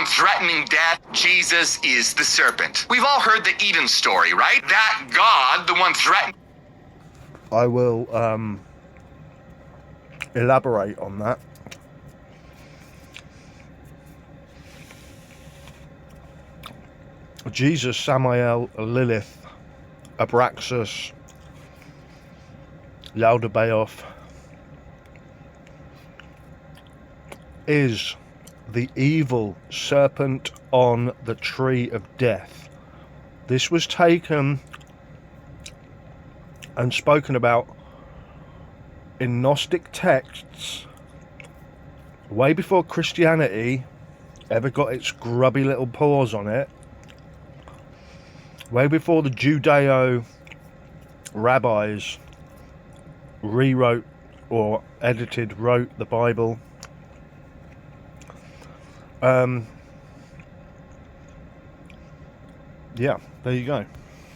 one threatening death. Jesus is the serpent. We've all heard the Eden story, right? That God, the one threatening... I will elaborate on that. Jesus, Samael, Lilith, Abraxas, Yaldabaoth is the evil serpent on the tree of death. This was taken and spoken about in Gnostic texts way before Christianity ever got its grubby little paws on it, way before the Judeo rabbis rewrote or wrote the Bible. Yeah, there you go.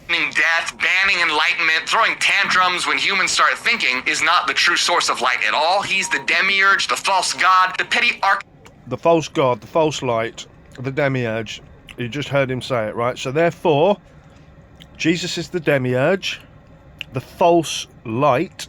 Death, banning enlightenment, throwing tantrums when humans start thinking is not the true source of light at all. He's the demiurge, the false god, the petty the false god, the false light, the demiurge. You just heard him say it, right? So therefore, Jesus is the demiurge, the false light.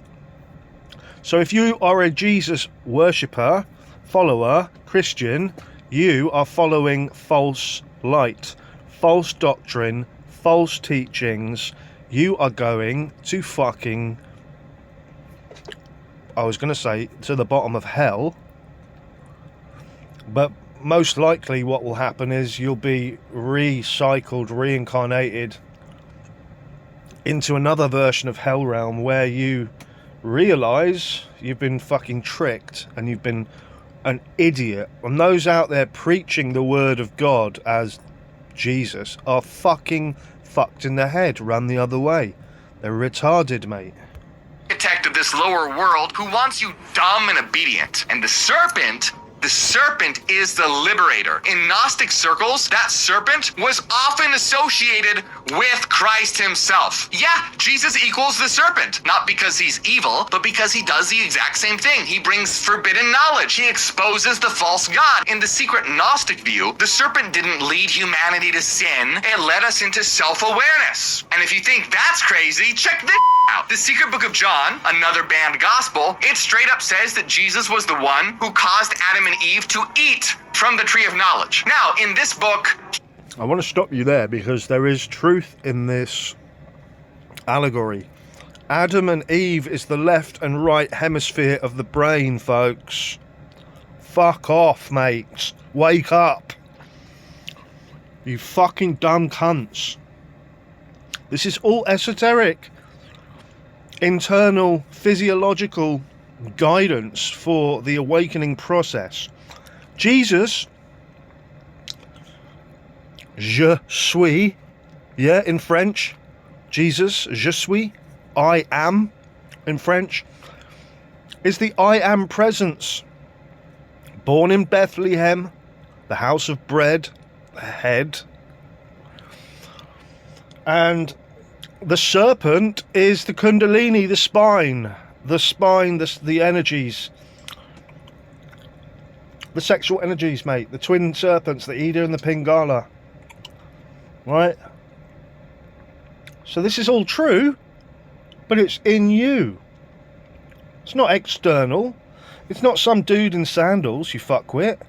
So if you are a Jesus worshipper, follower, Christian, you are following false light, false doctrine, false teachings. You are going to fucking, I was going to say, to the bottom of hell. But most likely what will happen is you'll be recycled, reincarnated into another version of Hell Realm where you realise you've been fucking tricked and you've been an idiot. And those out there preaching the word of God as Jesus are fucking fucked in the head. Run the other way. They're retarded, mate. Architect of this lower world who wants you dumb and obedient. And the serpent is the liberator. In Gnostic circles, that serpent was often associated with Christ himself. Yeah, Jesus equals the serpent, not because he's evil, but because he does the exact same thing. He brings forbidden knowledge. He exposes the false god. In the secret Gnostic view, the serpent didn't lead humanity to sin. It led us into self-awareness. And if you think that's crazy, check this out. The Secret Book of John, another banned gospel, it straight up says that Jesus was the one who caused Adam and Eve to eat from the tree of knowledge. Now, in this book... I want to stop you there because there is truth in this allegory. Adam and Eve is the left and right hemisphere of the brain, folks. Fuck off, mates. Wake up. You fucking dumb cunts. This is all esoteric, internal physiological guidance for the awakening process. Jesus, je suis, yeah, in French. Jesus, je suis, I am, in French, is the I am presence. Born in Bethlehem, the house of bread, the head. And the serpent is the kundalini, the spine, the energies. The sexual energies, mate. The twin serpents, the Ida and the Pingala. Right? So this is all true, but it's in you. It's not external. It's not some dude in sandals, you fuckwit.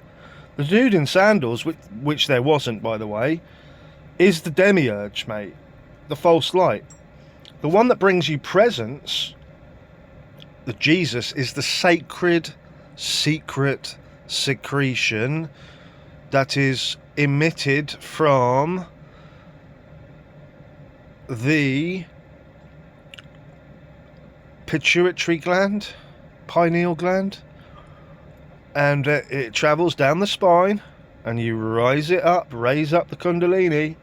The dude in sandals, which there wasn't, by the way, is the demiurge, mate. The false light. The one that brings you presence, the Jesus, is the sacred, secret secretion that is emitted from the pituitary gland, pineal gland, and it travels down the spine, and you raise up the kundalini,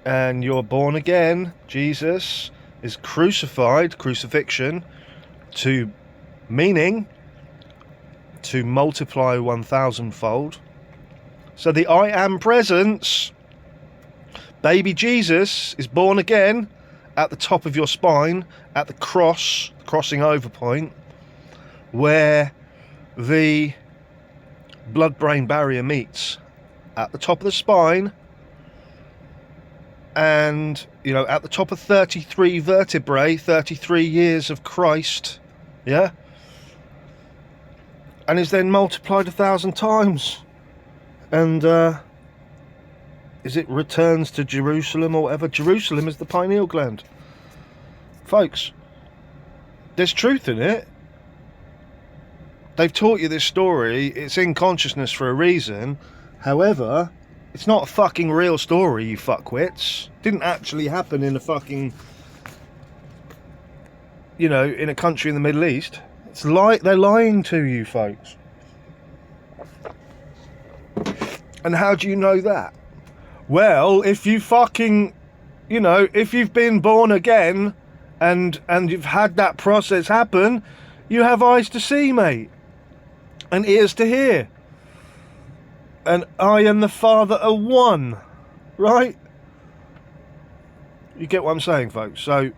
and you're born again. Jesus is crucified, crucifixion, to meaning to multiply 1,000-fold. So the I am presence, baby Jesus, is born again at the top of your spine, at the crossing over point, where the blood-brain barrier meets. at the top of the spine, and, you know, at the top of 33 vertebrae, 33 years of Christ, yeah? And is then multiplied 1,000 times. And, is it returns to Jerusalem or whatever? Jerusalem is the pineal gland. Folks, there's truth in it. They've taught you this story. It's in consciousness for a reason. However, it's not a fucking real story, you fuckwits. Didn't actually happen in a fucking, you know, in a country in the Middle East. It's like they're lying to you, folks. And how do you know that? Well, if you fucking, you know, if you've been born again and you've had that process happen, you have eyes to see, mate, and ears to hear. And I and the Father are one, right? You get what I'm saying, folks? So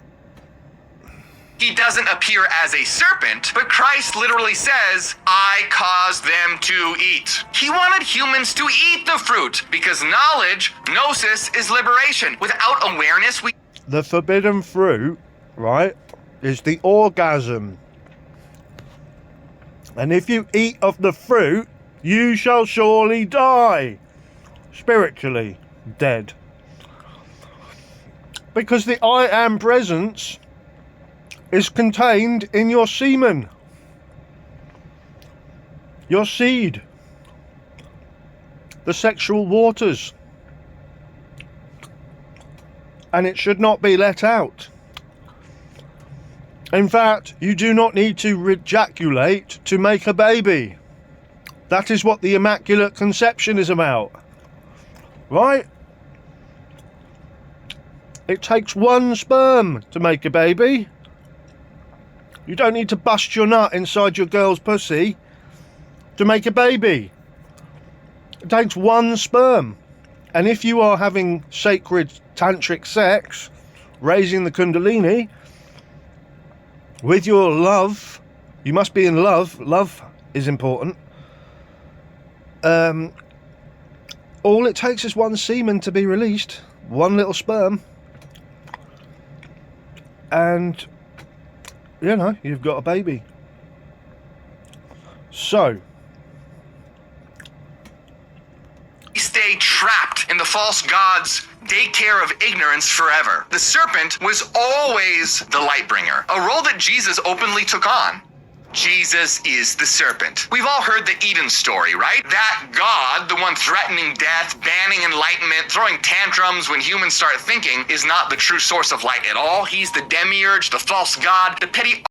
he doesn't appear as a serpent, but Christ literally says, I caused them to eat. He wanted humans to eat the fruit because knowledge, gnosis, is liberation. Without awareness, the forbidden fruit, right, is the orgasm. And if you eat of the fruit, you shall surely die. Spiritually dead. Because the I am presence is contained in your semen. Your seed. The sexual waters. And it should not be let out. In fact, you do not need to rejaculate to make a baby. That is what the Immaculate Conception is about. Right? It takes one sperm to make a baby. You don't need to bust your nut inside your girl's pussy to make a baby. It takes one sperm. And if you are having sacred tantric sex, raising the Kundalini, with your love, you must be in love. Love is important. All it takes is one semen to be released, one little sperm, and you know, you've got a baby. So we stay trapped in the false god's daycare of ignorance forever. The serpent was always the light bringer, a role that Jesus openly took on. Jesus is the serpent. We've all heard the Eden story, right? That God, the one threatening death, banning enlightenment, throwing tantrums when humans start thinking, is not the true source of light at all. He's the demiurge, the false god, the petty